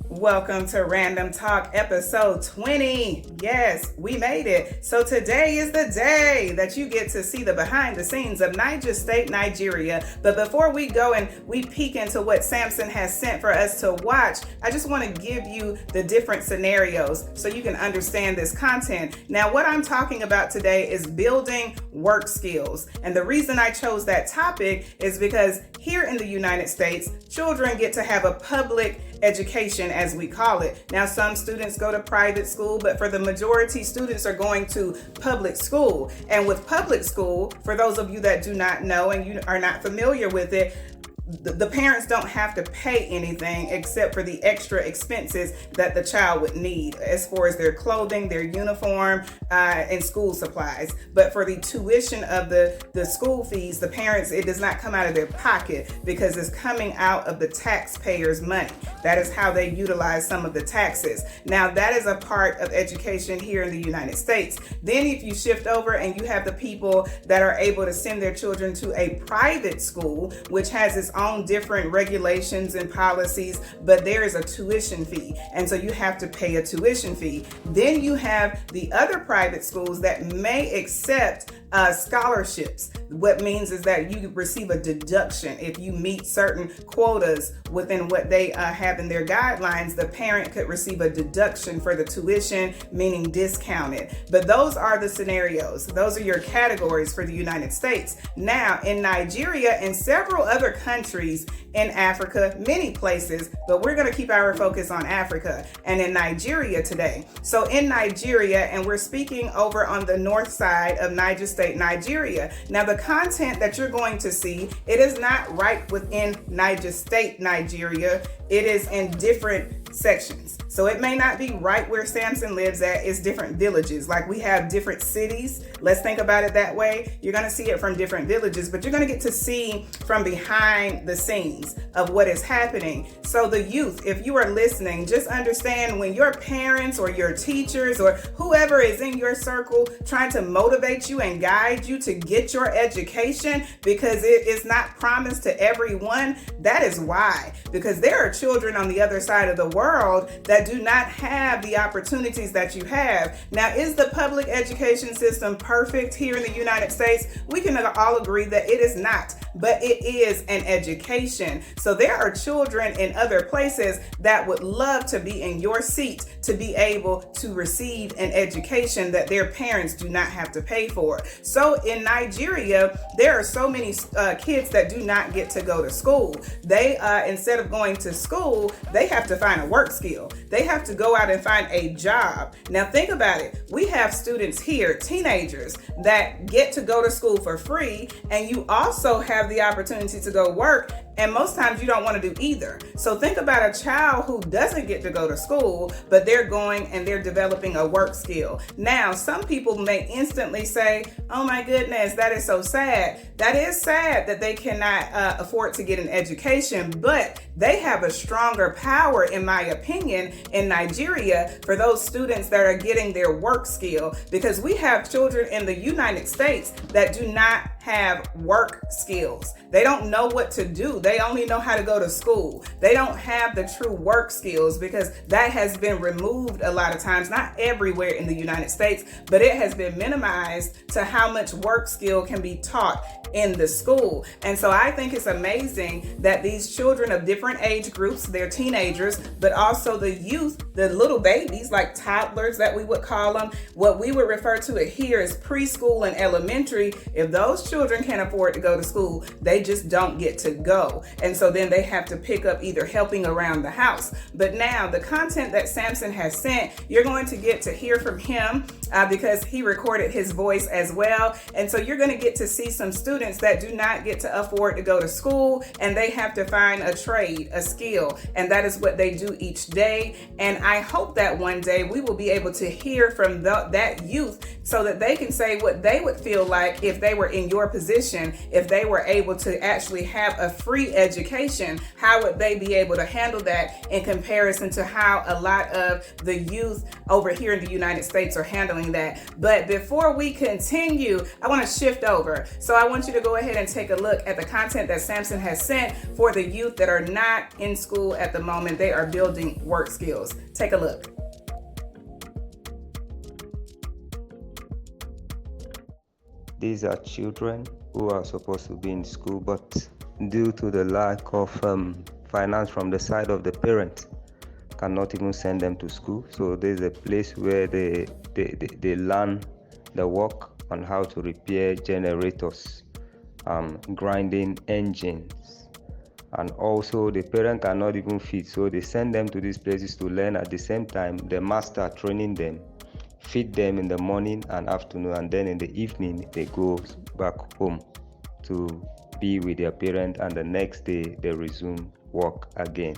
Welcome to Random Talk episode 20. Yes, we made it. So today is the day that you get to see the behind the scenes of Niger State, Nigeria. But before we go and we peek into what Samson has sent for us to watch, I just want to give you the different scenarios so you can understand this content. Now, what I'm talking about today is building work skills. And the reason I chose that topic is because here in the United States, children get to have a public education, as we call it. Now, some students go to private school, but for the majority, students are going to public school. And with public school, for those of you that do not know and you are not familiar with it, the parents don't have to pay anything except for the extra expenses that the child would need as far as their clothing, their uniform, and school supplies. But for the tuition of the school fees, the parents, it does not come out of their pocket because it's coming out of the taxpayers' money. That is how they utilize some of the taxes. Now, that is a part of education here in the United States. Then if you shift over and you have the people that are able to send their children to a private school, which has its own different regulations and policies, but there is a tuition fee. And so you have to pay a tuition fee. Then you have the other private schools that may accept scholarships. What means is that you receive a deduction. If you meet certain quotas within what they have in their guidelines, the parent could receive a deduction for the tuition, meaning discounted. But those are the scenarios. Those are your categories for the United States. Now, in Nigeria and several other countries in Africa, many places, but we're going to keep our focus on Africa and in Nigeria today. So in Nigeria, and we're speaking over on the north side of Niger State, Nigeria. Now, the content that you're going to see, it is not right within Niger State, Nigeria. It is in different sections. So it may not be right where Samson lives at. It's different villages. Like we have different cities. Let's think about it that way. You're going to see it from different villages, but you're going to get to see from behind the scenes of what is happening. So the youth, if you are listening, just understand when your parents or your teachers or whoever is in your circle trying to motivate you and guide you to get your education because it is not promised to everyone, that is why. Because there are children on the other side of the world that do not have the opportunities that you have. Now, is the public education system perfect here in the United States? We can all agree that it is not, but it is an education. So there are children in other places that would love to be in your seat to be able to receive an education that their parents do not have to pay for. So in Nigeria, there are so many kids that do not get to go to school. They, instead of going to school, they have to find a work skill. They have to go out and find a job. Now think about it. We have students here, teenagers, that get to go to school for free, and you also have the opportunity to go work. And most times you don't want to do either. So think about a child who doesn't get to go to school, but they're going and they're developing a work skill. Now, some people may instantly say, oh my goodness, that is so sad. That is sad that they cannot afford to get an education, but they have a stronger power, in my opinion, in Nigeria for those students that are getting their work skill, because we have children in the United States that do not have work skills. They don't know what to do. They only know how to go to school. They don't have the true work skills because that has been removed a lot of times, not everywhere in the United States, but it has been minimized to how much work skill can be taught in the school. And so I think it's amazing that these children of different age groups, they're teenagers, but also the youth, the little babies, like toddlers that we would call them, what we would refer to it here as preschool and elementary. If those children can't afford to go to school, they just don't get to go. And so then they have to pick up either helping around the house. But now the content that Samson has sent, you're going to get to hear from him because he recorded his voice as well. And so you're going to get to see some students that do not get to afford to go to school, and they have to find a trade, a skill, and that is what they do each day. And I hope that one day we will be able to hear from that youth so that they can say what they would feel like if they were in your position, if they were able to actually have a free free education, how would they be able to handle that in comparison to how a lot of the youth over here in the United States are handling that? But before we continue, I want to shift over. So I want you to go ahead and take a look at the content that Samson has sent for the youth that are not in school at the moment. They are building work skills. Take a look. These are children who are supposed to be in school, but due to the lack of finance from the side of the parents, cannot even send them to school. So there's a place where they learn the work on how to repair generators, grinding engines, and also the parent cannot even feed. So they send them to these places to learn. At the same time, the master training them, feed them in the morning and afternoon, and then in the evening they go back home to be with their parent, and the next day they resume work again.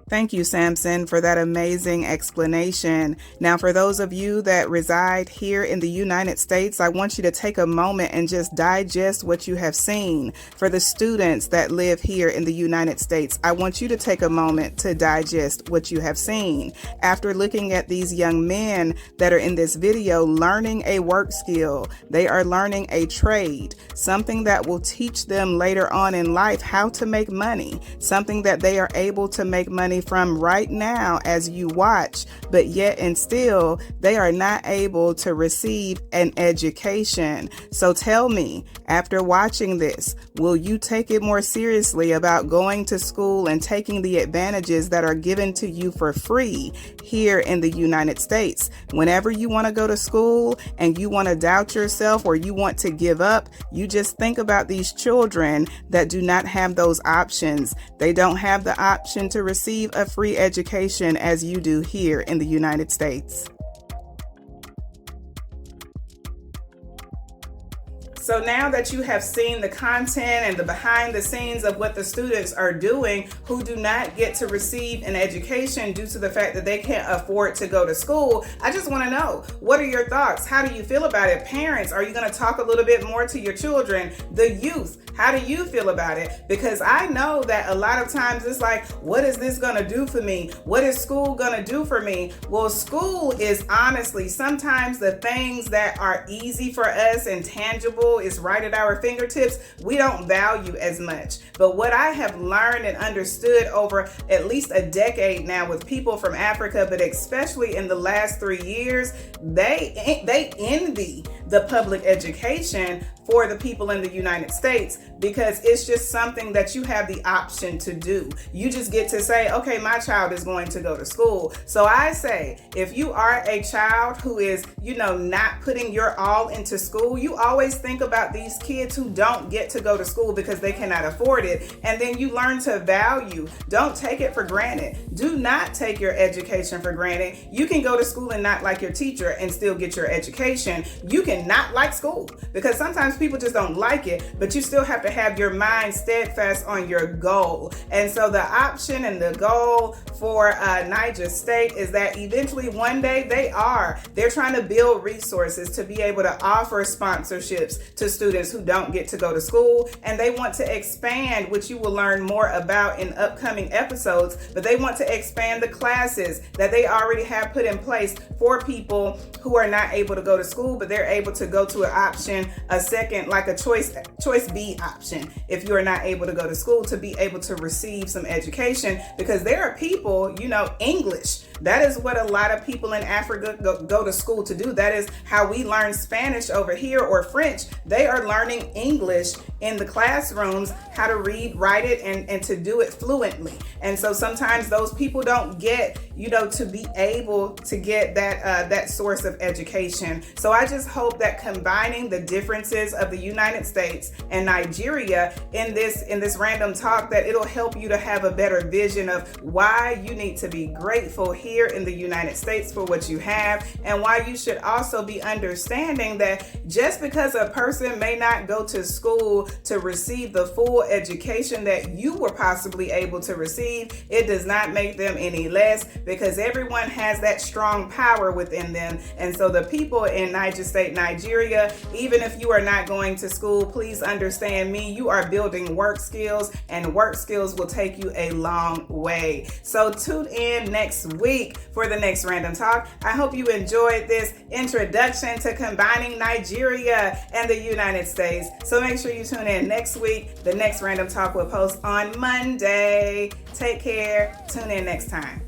Thank you, Samson, for that amazing explanation. Now, for those of you that reside here in the United States, I want you to take a moment and just digest what you have seen. For the students that live here in the United States, I want you to take a moment to digest what you have seen. After looking at these young men that are in this video learning a work skill, they are learning a trade, something that will teach them later on in life how to make money, something that they are able to make money from right now as you watch, but yet and still they are not able to receive an education. So tell me, after watching this, will you take it more seriously about going to school and taking the advantages that are given to you for free here in the United States? Whenever you want to go to school and you want to doubt yourself or you want to give up, you just think about these children that do not have those options. They don't have the option to receive a free education as you do here in the United States. So now that you have seen the content and the behind the scenes of what the students are doing who do not get to receive an education due to the fact that they can't afford to go to school, I just want to know, what are your thoughts? How do you feel about it? Parents, are you going to talk a little bit more to your children? The youth, how do you feel about it? Because I know that a lot of times it's like, what is this going to do for me? What is school going to do for me? Well, school is honestly sometimes the things that are easy for us and tangible, is right at our fingertips, we don't value as much. But what I have learned and understood over at least a decade now with people from Africa, but especially in the last 3 years, they envy the public education for the people in the United States because it's just something that you have the option to do. You just get to say, okay, my child is going to go to school. So I say, if you are a child who is, not putting your all into school, you always think about these kids who don't get to go to school because they cannot afford it. And then you learn to value. Don't take it for granted. Do not take your education for granted. You can go to school and not like your teacher and still get your education. You can not like school because sometimes people just don't like it, but you still have to have your mind steadfast on your goal. And so the option and the goal for Niger State is that eventually one day they're trying to build resources to be able to offer sponsorships to students who don't get to go to school. And they want to expand, which you will learn more about in upcoming episodes, but they want to expand the classes that they already have put in place for people who are not able to go to school, but they're able to go to an option, a second, like a choice B option, if you are not able to go to school, to be able to receive some education. Because there are people, English. That is what a lot of people in Africa go to school to do. That is how we learn Spanish over here, or French. They are learning English in the classrooms, how to read, write it, and to do it fluently. And so sometimes those people don't get, to be able to get that source of education. So I just hope that combining the differences of the United States and Nigeria in this random talk, that it'll help you to have a better vision of why you need to be grateful here in the United States for what you have, and why you should also be understanding that just because a person person may not go to school to receive the full education that you were possibly able to receive, it does not make them any less, because everyone has that strong power within them. And so the people in Niger State, Nigeria, even if you are not going to school, please understand me, you are building work skills, and work skills will take you a long way. So tune in next week for the next Random Talk. I hope you enjoyed this introduction to combining Nigeria and the United States. So make sure you tune in next week. The next Random Talk will post on Monday. Take care. Tune in next time.